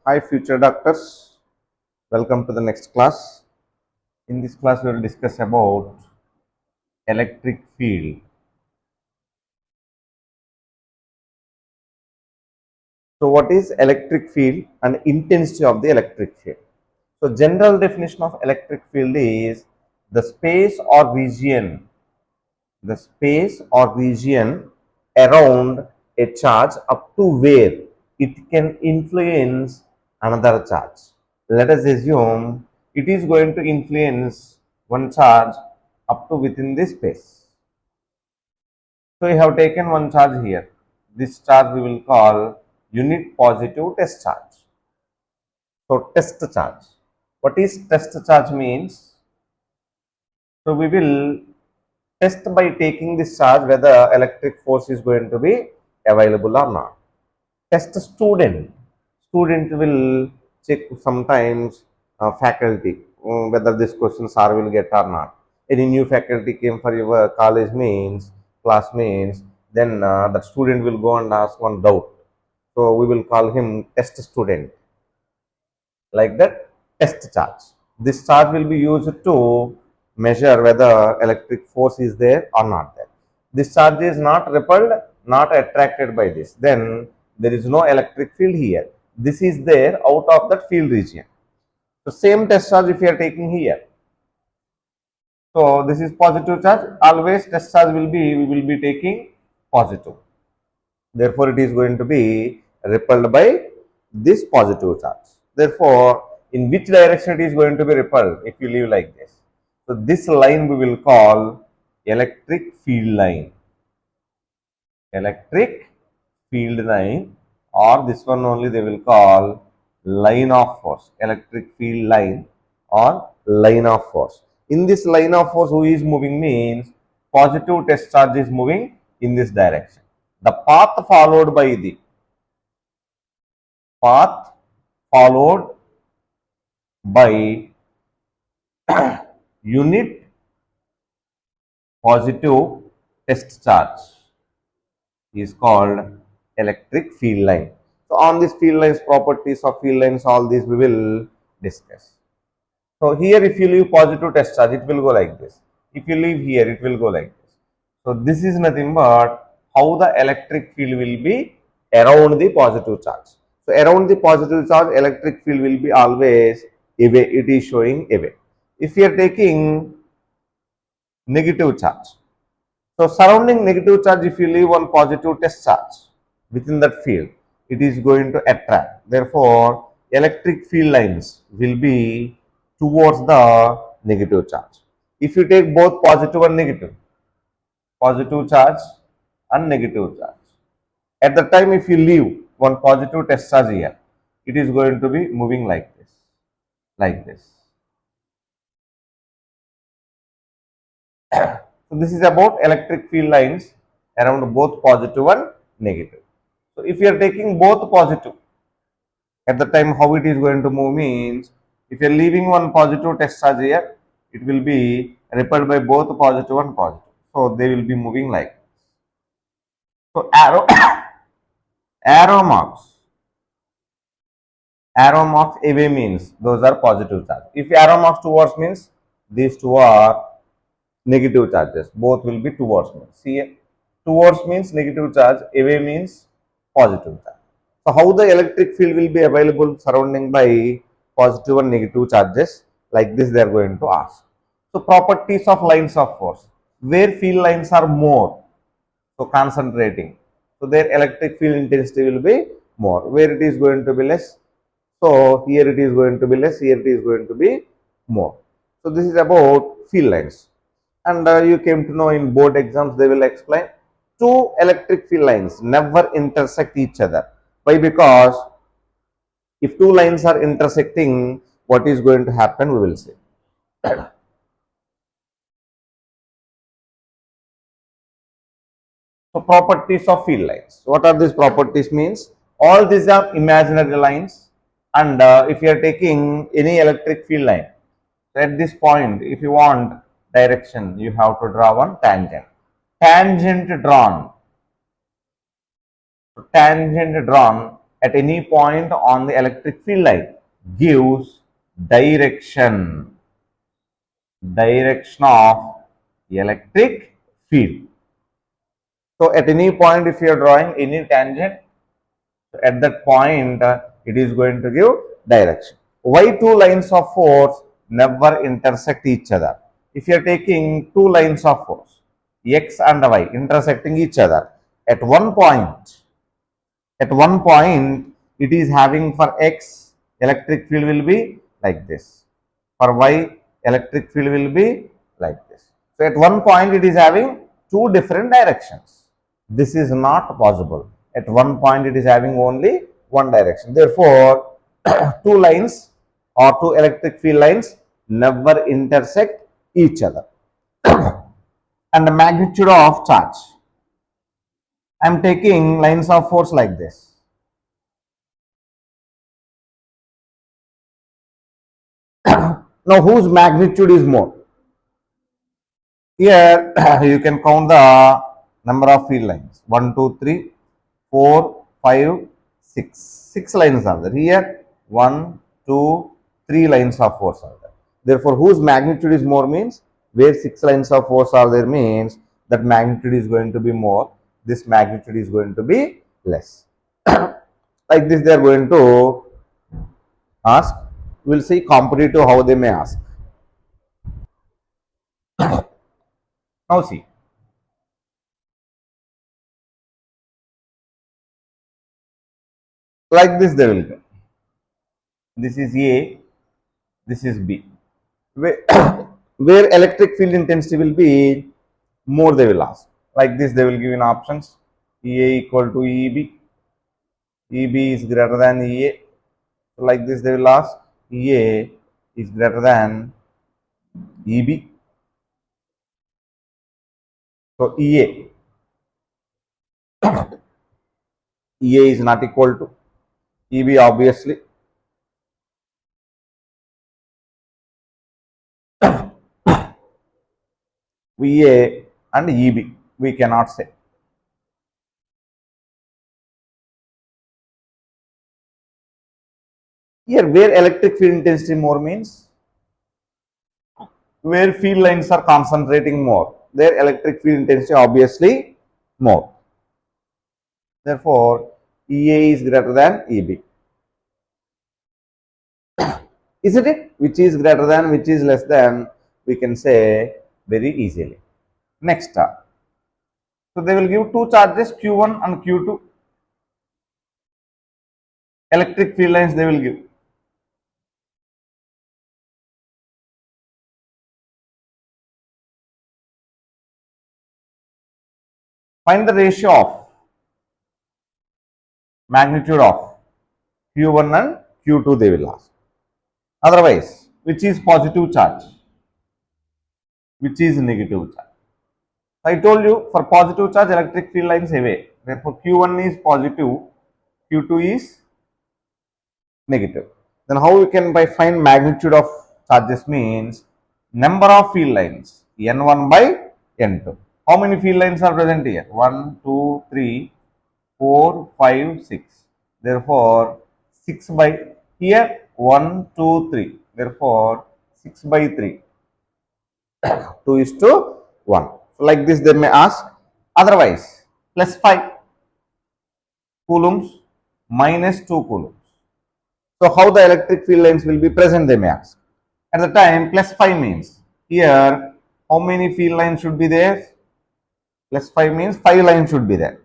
Hi future doctors, welcome to the next class. In this class we will discuss about electric field. So what is electric field and intensity of the electric field? So general definition of electric field is the space or region, around a charge up to where it can influence another charge. Let us assume it is going to influence one charge up to within this space. So we have taken one charge here. This charge we will call unit positive test charge. So test charge. What is test charge means? So we will test by taking this charge whether electric force is going to be available or not. Test student. Student will check sometimes faculty whether this question sir will get or not. Any new faculty came for your college means, class means, then the student will go and ask one doubt. So we will call him test student. Like that, test charge. This charge will be used to measure whether electric force is there or not there. This charge is not repelled, not attracted by this. Then there is no electric field here. This is there out of that field region. So same test charge if you are taking here. So this is positive charge. Always test charge will be, we will be taking positive. Therefore, it is going to be repelled by this positive charge. Therefore, in which direction it is going to be repelled if you leave like this? So, this line we will call electric field line. Electric field line, or this one only they will call line of force. Electric field line or line of force. In this line of force, who is moving means positive test charge is moving in this direction. The path followed by path followed by unit positive test charge is called electric field line. So on this field lines, properties of field lines, all these we will discuss. So here if you leave positive test charge, it will go like this. If you leave here, it will go like this. So this is nothing but how the electric field will be around the positive charge. So around the positive charge, electric field will be always away. It is showing away. If you are taking negative charge, so surrounding negative charge, if you leave one positive test charge within that field, it is going to attract. Therefore, electric field lines will be towards the negative charge. If you take both positive and negative, positive charge and negative charge. At the time, if you leave one positive test charge here, it is going to be moving like this, like this. So this is about electric field lines around both positive and negative. So if you are taking both positive, at the time how it is going to move means, if you are leaving one positive test charge here, it will be repelled by both positive and positive. So they will be moving like this. So arrow marks, arrow marks away means those are positive charge. If arrow marks towards means these two are negative charges. Both will be towards means. See, towards means negative charge, away means positive charge. So how the electric field will be available surrounding by positive and negative charges, like this they are going to ask. So properties of lines of force, where field lines are more, so concentrating, so their electric field intensity will be more. Where it is going to be less, so here it is going to be less, here it is going to be more. So this is about field lines. And you came to know in board exams they will explain two electric field lines never intersect each other. Why? Because if two lines are intersecting, what is going to happen we will see. So properties of field lines. What are these properties means? All these are imaginary lines, and if you are taking any electric field line, so at this point, if you want direction, you have to draw one tangent. Tangent drawn at any point on the electric field line gives direction of electric field. So at any point, if you are drawing any tangent, at that point it is going to give direction. Why two lines of force never intersect each other? If you are taking two lines of force, x and y intersecting each other, at one point, it is having for x electric field will be like this, for y electric field will be like this. So at one point it is having two different directions. This is not possible. At one point it is having only one direction. Therefore two lines or two electric field lines never intersect each other. And the magnitude of charge, I am taking lines of force like this. Now whose magnitude is more? Here you can count the number of field lines. 1, 2, 3, 4, 5, 6. 6 lines are there. Here 1, 2, 3 lines of force are there. Therefore, whose magnitude is more means where 6 lines of force are there means that magnitude is going to be more. This magnitude is going to be less. Like this, they are going to ask. We will see competitive how they may ask. Now see. Like this they will go. This is A, this is B. Where, where electric field intensity will be more they will ask. Like this they will give in options. EA equal to EB, EB is greater than EA. So like this they will ask. EA is greater than EB. So EA is not equal to EB obviously. VA and EB we cannot say. Here where electric field intensity more means where field lines are concentrating more, their electric field intensity obviously more. Therefore, EA is greater than EB. Isn't it? Which is greater than, which is less than, we can say very easily. Next, so they will give two charges Q1 and Q2. Electric field lines they will give. Find the ratio of magnitude of Q1 and Q2 they will ask. Otherwise, which is positive charge, which is negative charge. I told you for positive charge electric field lines away. Therefore, Q1 is positive, Q2 is negative. Then how we can by find magnitude of charges means number of field lines N1 by N2. How many field lines are present here? 1, 2, 3, 4, 5, 6. Therefore, 6 by here 1, 2, 3. Therefore, 6 by 3. 2 is to 1. So, like this they may ask. Otherwise, plus 5 coulombs minus 2 coulombs. So, how the electric field lines will be present they may ask. At the time plus 5 means here how many field lines should be there? Plus 5 means 5 lines should be there.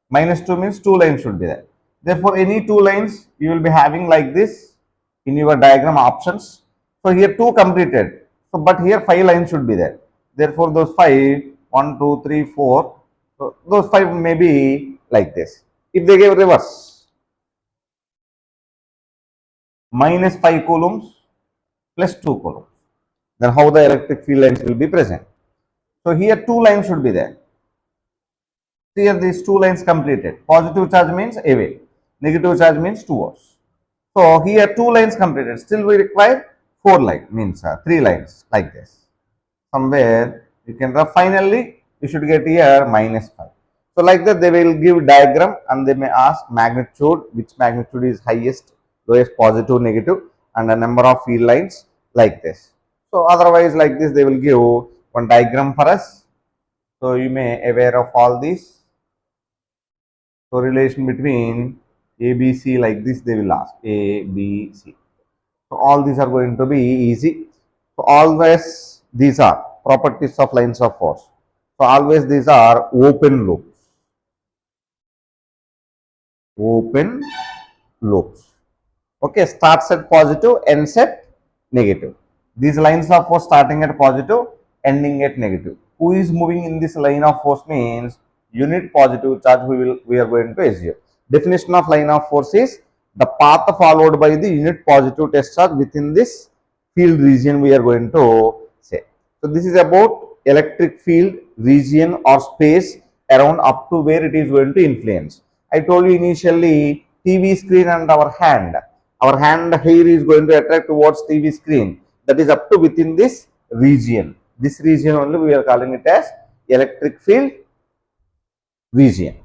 Minus 2 means 2 lines should be there. Therefore, any 2 lines you will be having like this in your diagram options. So, here 2 completed. So, but here 5 lines should be there. Therefore, those 5, 1, 2, 3, 4, so those 5 may be like this. If they give reverse, minus 5 coulombs plus 2 coulombs, then how the electric field lines will be present. So, here 2 lines should be there. Here these 2 lines completed. Positive charge means away, negative charge means towards. So, here 2 lines completed. Still we require 4 lines, means 3 lines like this. Somewhere you can draw. Finally, you should get here minus 5. So like that they will give diagram and they may ask magnitude, which magnitude is highest, lowest, positive, negative, and a number of field lines like this. So otherwise like this they will give one diagram for us. So you may aware of all these. So relation between A, B, C like this they will ask A, B, C. So all these are going to be easy. So always these are properties of lines of force. So always these are open loops. Open loops. Okay, starts at positive, ends at negative. These lines of force starting at positive, ending at negative. Who is moving in this line of force means unit positive charge we are going to assume. Definition of line of force is the path followed by the unit positive test charge within this field region we are going to say. So this is about electric field region or space around up to where it is going to influence. I told you initially TV screen and our hand. Our hand here is going to attract towards TV screen. That is up to within this region. This region only we are calling it as electric field region.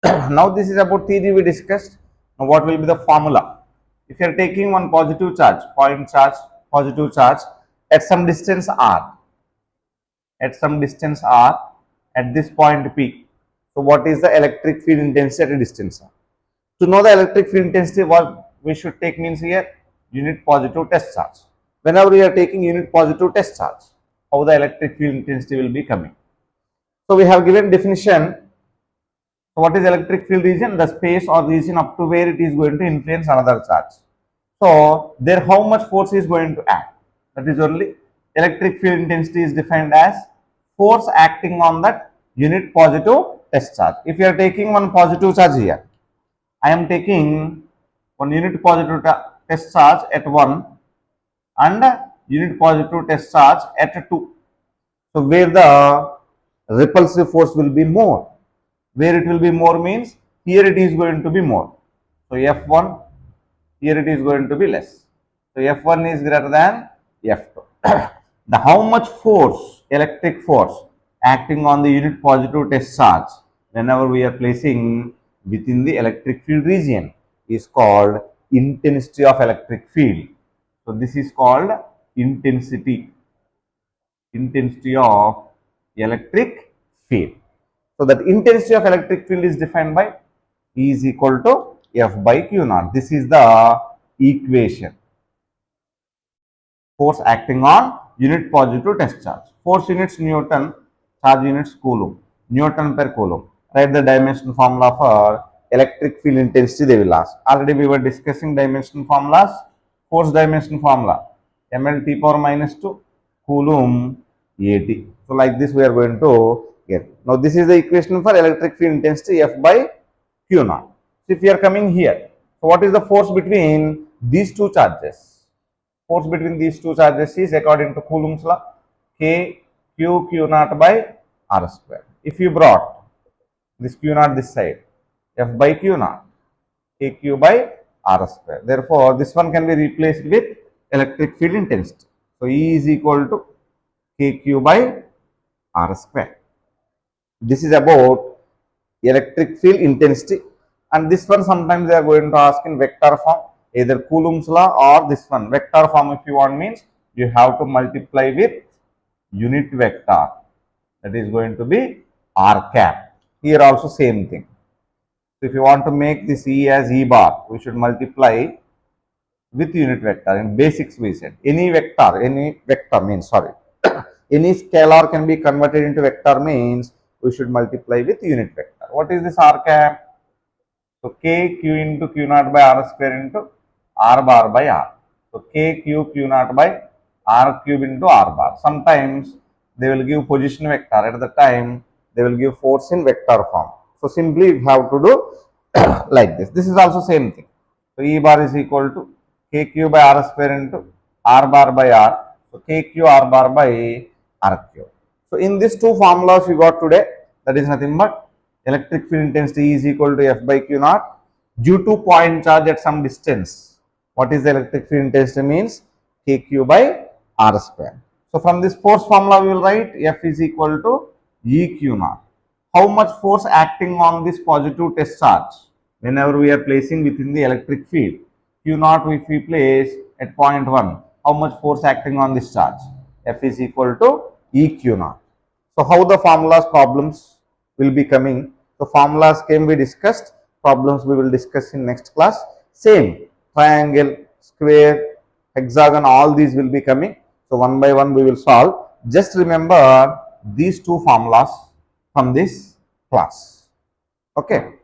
Now this is about theory we discussed. Now what will be the formula? If you are taking one positive charge, point charge, positive charge at some distance r, at this point P. So what is the electric field intensity at a distance r? To know the electric field intensity, what we should take means here unit positive test charge. Whenever we are taking unit positive test charge, how the electric field intensity will be coming. So we have given definition. So what is electric field region? The space or region up to where it is going to influence another charge. So there how much force is going to act. That is only electric field intensity is defined as force acting on that unit positive test charge. If you are taking one positive charge here, I am taking one unit positive test charge at 1 and unit positive test charge at 2. So where the repulsive force will be more. Where it will be more means here it is going to be more. So F1, here it is going to be less. So F1 is greater than F2. The how much force, electric force acting on the unit positive test charge whenever we are placing within the electric field region is called intensity of electric field. So this is called intensity of electric field. So that intensity of electric field is defined by E is equal to F by Q naught. This is the equation. Force acting on unit positive test charge. Force units Newton, charge units Coulomb. Newton per Coulomb. Write the dimension formula for electric field intensity they will ask. Already we were discussing dimension formulas. Force dimension formula. ml t power minus 2 Coulomb at. So like this we are going to get. Now this is the equation for electric field intensity F by Q naught. So if you are coming here, so what is the force between these two charges? Force between these two charges is according to Coulomb's law K Q naught by R square. If you brought this Q naught this side, F by Q naught, KQ by R square. Therefore, this one can be replaced with electric field intensity. So E is equal to KQ by R square. This is about electric field intensity, and this one sometimes they are going to ask in vector form, either Coulomb's law or this one. Vector form if you want means you have to multiply with unit vector, that is going to be r cap. Here also same thing. So if you want to make this E as E bar, we should multiply with unit vector. In basics we said any vector means any scalar can be converted into vector means we should multiply with unit vector. What is this r cap? So k q into q naught by r square into r bar by r. So k q naught by r cube into r bar. Sometimes they will give position vector, at the time they will give force in vector form. So simply we have to do like this. This is also same thing. So E bar is equal to KQ by R square into R bar by R. So KQ R bar by RQ. So in these two formulas we got today, that is nothing but electric field intensity is equal to F by Q naught due to point charge at some distance. What is the electric field intensity means? KQ by R square. So from this force formula, we will write F is equal to EQ naught. How much force acting on this positive test charge? Whenever we are placing within the electric field, Q naught if we place at point 1, how much force acting on this charge? F is equal to EQ naught. So how the formulas problems will be coming? So formulas can be discussed, problems we will discuss in next class. Same, triangle, square, hexagon, all these will be coming. So one by one we will solve. Just remember these two formulas from this class. Okay.